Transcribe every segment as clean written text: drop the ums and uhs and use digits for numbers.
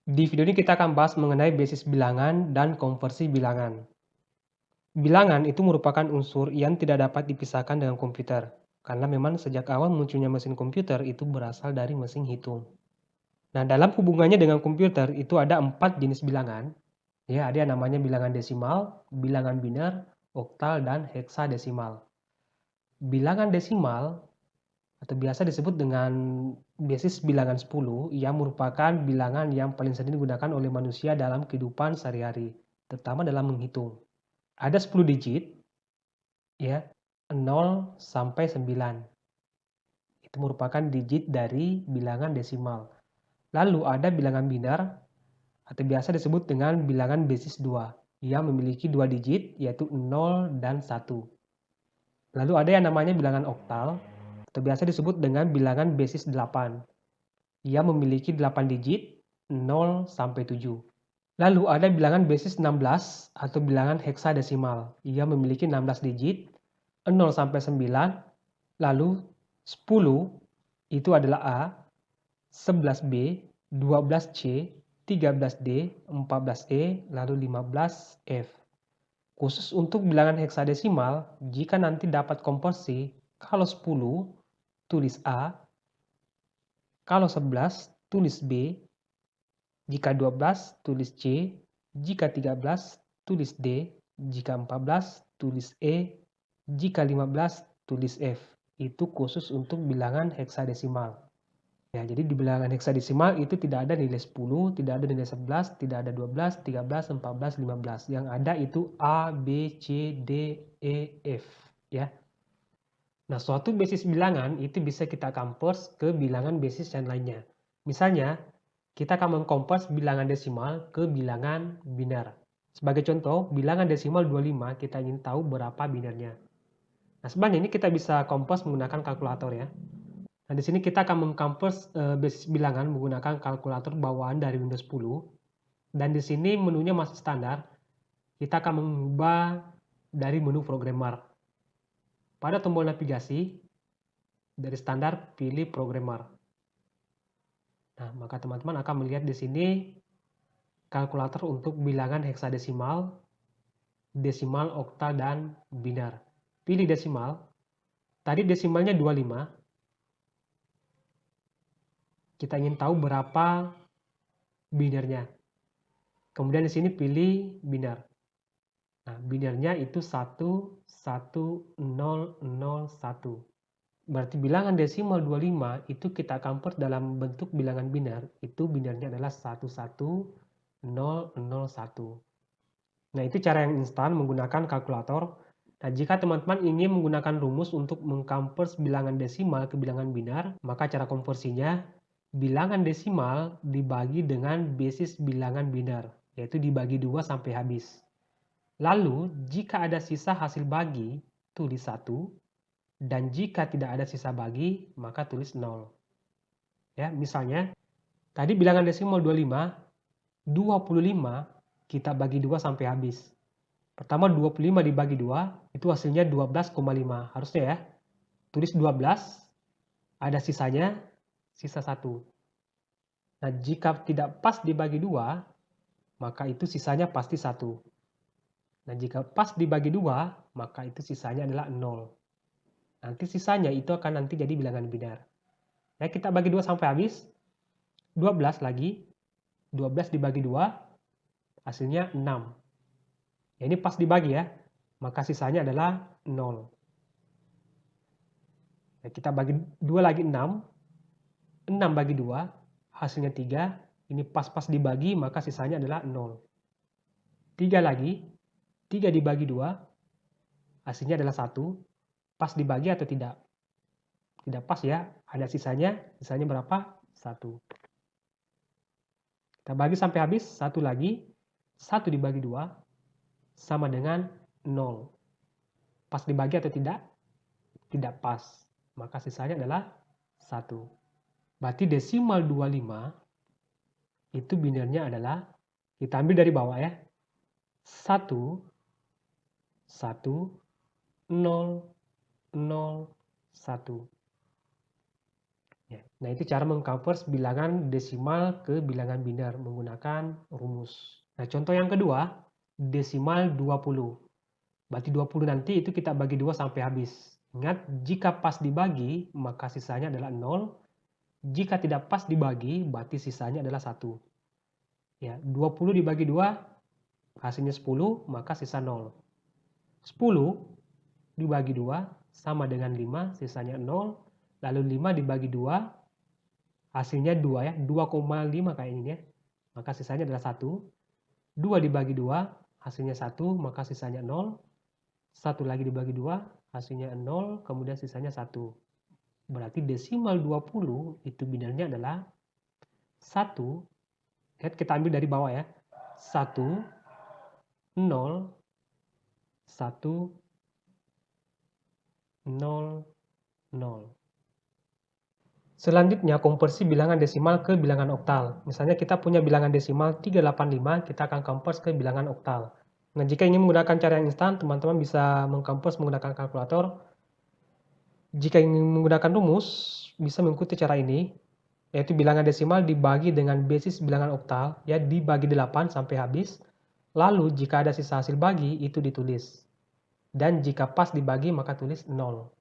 Di video ini kita akan bahas mengenai basis bilangan dan konversi bilangan. Bilangan itu merupakan unsur yang tidak dapat dipisahkan dengan komputer, karena memang sejak awal munculnya mesin komputer itu berasal dari mesin hitung. Nah, dalam hubungannya dengan komputer itu ada 4 jenis bilangan. Ya, ada yang namanya bilangan desimal, bilangan biner, oktal, dan heksadesimal. Bilangan desimal atau biasa disebut dengan basis bilangan 10 yang merupakan bilangan yang paling sering digunakan oleh manusia dalam kehidupan sehari-hari, terutama dalam menghitung. Ada 10 digit, ya, 0 sampai 9. Itu merupakan digit dari bilangan desimal. Lalu ada bilangan biner atau biasa disebut dengan bilangan basis 2 yang memiliki 2 digit yaitu 0 dan 1. Lalu ada yang namanya bilangan oktal atau biasa disebut dengan bilangan basis 8 yang memiliki 8 digit 0 sampai 7. Lalu ada bilangan basis 16 atau bilangan heksadesimal yang memiliki 16 digit 0 sampai 9. Lalu 10 itu adalah A, 11B, 12C, 13D, 14E, lalu 15F. Khusus untuk bilangan heksadesimal, jika nanti dapat konversi, kalau 10 tulis A, kalau 11 tulis B, jika 12 tulis C, jika 13 tulis D, jika 14 tulis E, jika 15 tulis F. Itu khusus untuk bilangan heksadesimal. Ya, jadi di bilangan heksadesimal itu tidak ada nilai 10, tidak ada nilai 11, tidak ada 12, 13, 14, 15. Yang ada itu A, B, C, D, E, F. Ya. Nah, suatu basis bilangan itu bisa kita convert ke bilangan basis yang lainnya. Misalnya, kita akan mengkonvers bilangan desimal ke bilangan biner. Sebagai contoh, bilangan desimal 25 kita ingin tahu berapa binernya. Nah, sebenarnya ini kita bisa konvers menggunakan kalkulator ya. Nah, di sini kita akan mengkonvers basis bilangan menggunakan kalkulator bawaan dari Windows 10. Dan di sini menunya masih standar. Kita akan mengubah dari menu programmer. Pada tombol navigasi, dari standar pilih programmer. Nah, maka teman-teman akan melihat di sini kalkulator untuk bilangan heksadesimal, desimal, oktal, dan biner. Pilih desimal. Tadi desimalnya 25. Kita ingin tahu berapa binernya. Kemudian di sini pilih biner. Nah, binernya itu 11001. Berarti bilangan desimal 25 itu kita convert dalam bentuk bilangan biner, itu binernya adalah 11001. Nah, itu cara yang instan menggunakan kalkulator. Nah, jika teman-teman ingin menggunakan rumus untuk mengkonvert bilangan desimal ke bilangan biner, maka cara konversinya bilangan desimal dibagi dengan basis bilangan biner, yaitu dibagi 2 sampai habis. Lalu, jika ada sisa hasil bagi, tulis 1, dan jika tidak ada sisa bagi, maka tulis 0. Ya, misalnya, tadi bilangan desimal 25, 25 kita bagi 2 sampai habis. Pertama 25 dibagi 2, itu hasilnya 12,5. Harusnya ya, tulis 12, ada sisanya, sisa 1. Nah, jika tidak pas dibagi 2, maka itu sisanya pasti 1. Nah, jika pas dibagi 2, maka itu sisanya adalah 0. Nanti sisanya itu akan nanti jadi bilangan biner. Ya, kita bagi 2 sampai habis, 12 lagi, 12 dibagi 2, hasilnya 6. Ya, ini pas dibagi ya, maka sisanya adalah 0. Ya, kita bagi 2 lagi 6, 6 bagi 2, hasilnya 3, ini pas-pas dibagi, maka sisanya adalah 0. 3 lagi, 3 dibagi 2, hasilnya adalah 1, pas dibagi atau tidak? Tidak pas ya, ada sisanya berapa? 1. Kita bagi sampai habis, 1 lagi, 1 dibagi 2, sama dengan 0. Pas dibagi atau tidak? Tidak pas, maka sisanya adalah 1. Berarti desimal 25 itu binernya adalah, kita ambil dari bawah ya, 1, 1, 0, 0, 1. Ya. Nah, itu cara mengconvert bilangan desimal ke bilangan biner menggunakan rumus. Nah, contoh yang kedua, desimal 20. Berarti 20 nanti itu kita bagi 2 sampai habis. Ingat, jika pas dibagi, maka sisanya adalah 0. Jika tidak pas dibagi, berarti sisanya adalah 1. Ya, 20 dibagi 2, hasilnya 10, maka sisa 0. 10 dibagi 2, sama dengan 5, sisanya 0. Lalu 5 dibagi 2, hasilnya 2 ya, 2,5 kayak ini ya. Maka sisanya adalah 1. 2 dibagi 2, hasilnya 1, maka sisanya 0. 1 lagi dibagi 2, hasilnya 0, kemudian sisanya 1. Berarti desimal 20 itu binernya adalah 1. Lihat, kita ambil dari bawah ya. 1, 0, 1, 0, 0. Selanjutnya, konversi bilangan desimal ke bilangan oktal. Misalnya kita punya bilangan desimal 385, kita akan convert ke bilangan oktal. Nah, jika ingin menggunakan cara yang instan, teman-teman bisa mengconvert menggunakan kalkulator. Jika ingin menggunakan rumus, bisa mengikuti cara ini, yaitu bilangan desimal dibagi dengan basis bilangan oktal, ya dibagi 8 sampai habis. Lalu, jika ada sisa hasil bagi, itu ditulis. Dan jika pas dibagi, maka tulis 0.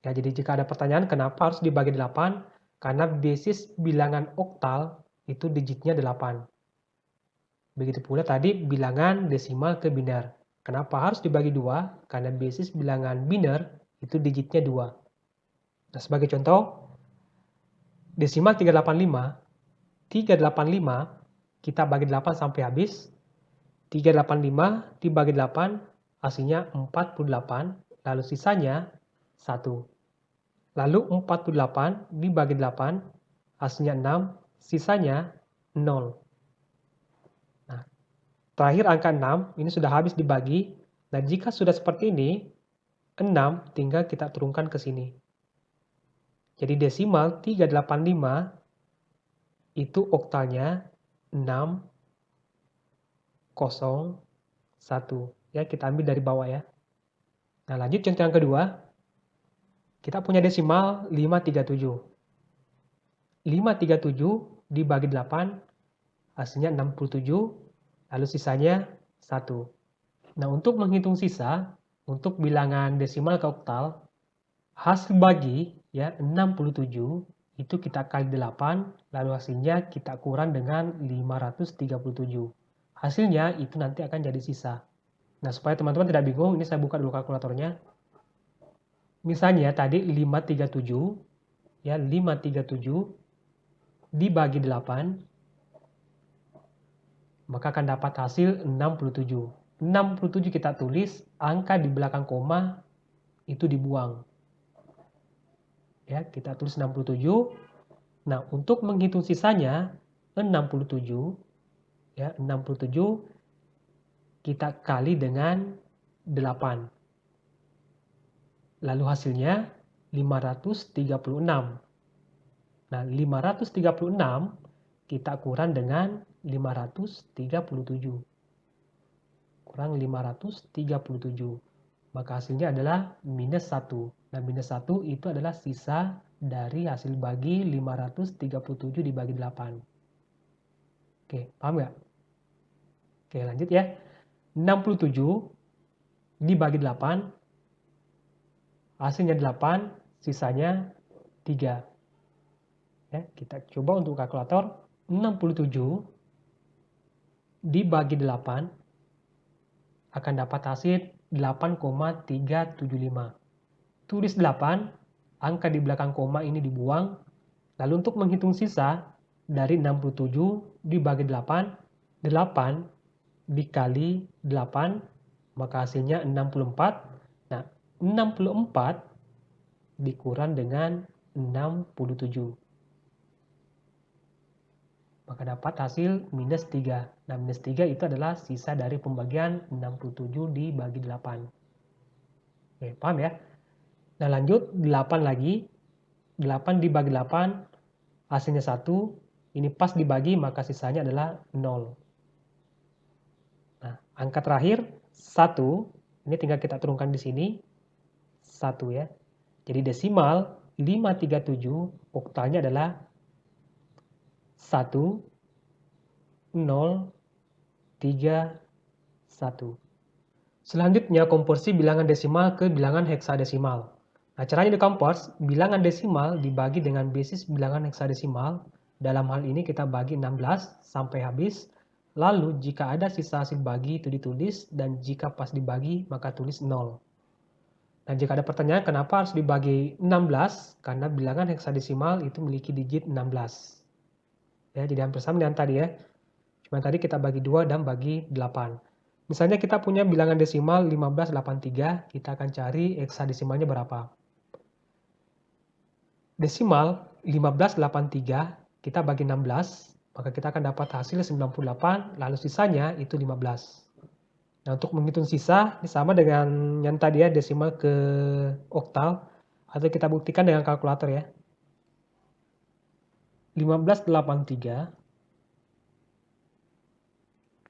Ya, jadi jika ada pertanyaan kenapa harus dibagi 8, karena basis bilangan oktal itu digitnya 8. Begitu pula tadi bilangan desimal ke biner. Kenapa harus dibagi 2? Karena basis bilangan biner itu digitnya 2. Nah, sebagai contoh, desimal 385 kita bagi 8 sampai habis. 385 dibagi 8 hasilnya 48, lalu sisanya 1. Lalu 48 dibagi 8, hasilnya 6, sisanya 0. Nah, terakhir angka 6, ini sudah habis dibagi. Nah, jika sudah seperti ini, 6 tinggal kita turunkan ke sini. Jadi desimal 385 itu oktalnya 6, 0, 1. Ya, kita ambil dari bawah ya. Nah, lanjut contoh yang kedua. Kita punya desimal 537. 537 dibagi 8, hasilnya 67, lalu sisanya 1. Nah, untuk menghitung sisa, untuk bilangan desimal ke oktal, hasil bagi ya 67, itu kita kali 8, lalu hasilnya kita kurang dengan 537. Hasilnya itu nanti akan jadi sisa. Nah, supaya teman-teman tidak bingung, ini saya buka dulu kalkulatornya. Misalnya tadi 537, ya 537 dibagi 8, maka akan dapat hasil 67. 67 kita tulis, angka di belakang koma itu dibuang. Ya, kita tulis 67. Nah, untuk menghitung sisanya 67, ya 67 kita kali dengan 8. Lalu hasilnya 536. Nah, 536 kita kurang dengan 537. Kurang 537. Maka hasilnya adalah minus 1. Nah, minus 1 itu adalah sisa dari hasil bagi 537 dibagi 8. Oke, paham nggak? Oke, lanjut ya. 67 dibagi 8, hasilnya 8, sisanya 3. Ya, kita coba untuk kalkulator. 67 dibagi 8 akan dapat hasil 8,375. Tulis 8, angka di belakang koma ini dibuang. Lalu untuk menghitung sisa, dari 67 dibagi 8, 8 dikali 8, maka hasilnya 64. Nah, 64 dikurang dengan 67. Maka dapat hasil minus 3. Nah, minus 3 itu adalah sisa dari pembagian 67 dibagi 8. Oke, paham ya? Nah, lanjut 8 lagi. 8 dibagi 8, hasilnya 1. Ini pas dibagi, maka sisanya adalah 0. Nah, angka terakhir 1. Ini tinggal kita turunkan di sini. 1 ya. Jadi desimal 537 oktalnya adalah 1, 0, 3, 1. Selanjutnya, konversi bilangan desimal ke bilangan heksadesimal. Nah, caranya dikompres, bilangan desimal dibagi dengan basis bilangan heksadesimal. Dalam hal ini kita bagi 16 sampai habis. Lalu, jika ada sisa hasil bagi itu ditulis, dan jika pas dibagi, maka tulis 0. Dan jika ada pertanyaan kenapa harus dibagi 16, karena bilangan heksadesimal itu memiliki digit 16. Ya, jadi hampir sama dengan tadi ya. Cuma tadi kita bagi 2 dan bagi 8. Misalnya kita punya bilangan desimal 1583, kita akan cari heksadesimalnya berapa. Desimal 1583 kita bagi 16, maka kita akan dapat hasil 98, lalu sisanya itu 15. Nah, untuk menghitung sisa, ini sama dengan yang tadi ya, desimal ke oktal, atau kita buktikan dengan kalkulator ya. 1583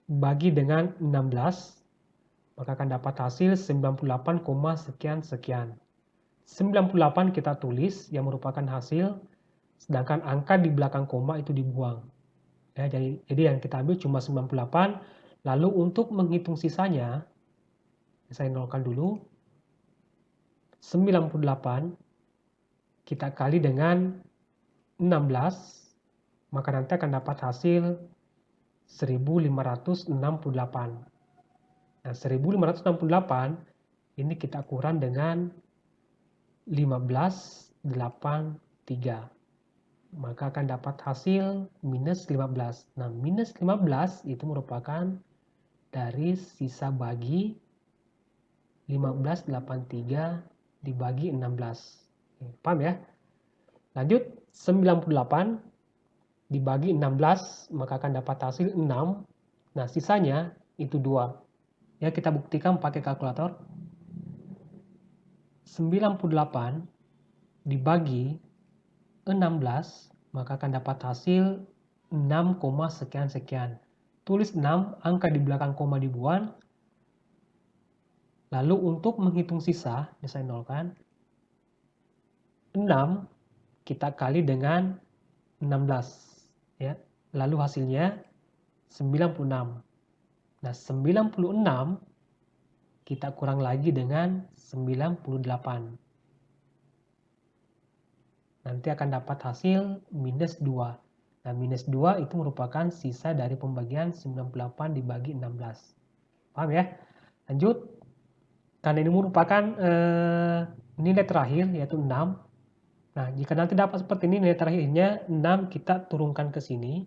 bagi dengan 16, maka akan dapat hasil 98, sekian sekian. 98 kita tulis yang merupakan hasil, sedangkan angka di belakang koma itu dibuang. Ya, jadi yang kita ambil cuma 98, lalu untuk menghitung sisanya, saya nolkan dulu, 98 kita kali dengan 16, maka nanti akan dapat hasil 1568. Nah, 1568 ini kita kurang dengan 1583. Maka akan dapat hasil minus 15. Nah, minus 15 itu merupakan dari sisa bagi 1583 dibagi 16. Paham ya? Lanjut, 98 dibagi 16, maka akan dapat hasil 6. Nah, sisanya itu 2. Ya, kita buktikan pakai kalkulator. 98 dibagi 16, maka akan dapat hasil 6, sekian sekian. Tulis 6, angka di belakang koma dibuang. Lalu untuk menghitung sisa, saya nolkan. 6 kita kali dengan 16. Ya. Lalu hasilnya 96. Nah, 96 kita kurang lagi dengan 98. Nanti akan dapat hasil minus 2. Nah, minus 2 itu merupakan sisa dari pembagian 98 dibagi 16. Paham ya? Lanjut. Karena ini merupakan nilai terakhir, yaitu 6. Nah, jika nanti dapat seperti ini, nilai terakhirnya 6 kita turunkan ke sini.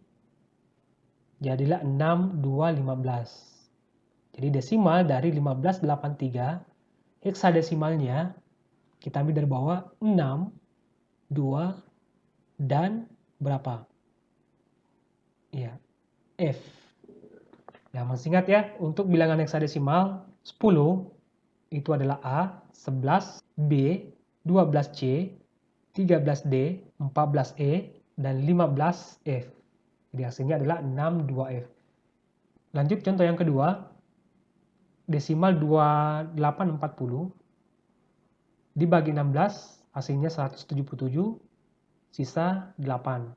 Jadilah 6, 2, 15. Jadi desimal dari 1583, heksadesimalnya kita ambil dari bawah 6, 2, dan berapa? Ya, F. Ya, masih ingat ya, untuk bilangan heksadesimal 10 itu adalah A, 11, B, 12C, 13D, 14E, dan 15F. Jadi hasilnya adalah 62F. Lanjut contoh yang kedua, desimal 2840 dibagi 16, hasilnya 177, sisa 8.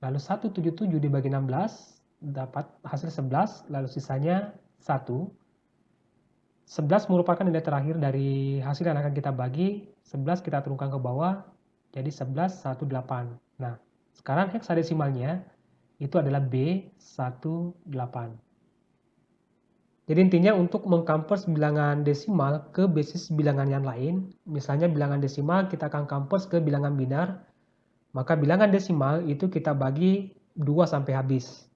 Lalu 177 dibagi 16, dapat hasil 11, lalu sisanya 1. 11 merupakan nilai terakhir dari hasil yang akan kita bagi, 11 kita turunkan ke bawah, jadi 11, 18. Nah, sekarang heksadesimalnya itu adalah B18. Jadi intinya untuk mengconvert bilangan desimal ke basis bilangan yang lain, misalnya bilangan desimal kita akan convert ke bilangan binar, maka bilangan desimal itu kita bagi 2 sampai habis.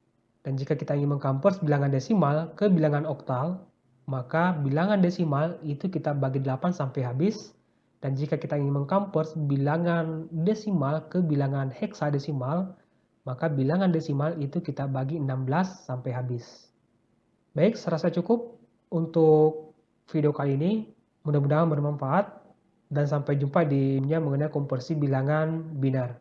Dan jika kita ingin mengconvert bilangan desimal ke bilangan oktal, maka bilangan desimal itu kita bagi 8 sampai habis. Dan jika kita ingin mengconvert bilangan desimal ke bilangan heksadesimal, maka bilangan desimal itu kita bagi 16 sampai habis. Baik, saya rasa cukup untuk video kali ini. Mudah-mudahan bermanfaat dan sampai jumpa di mengenai konversi bilangan binar.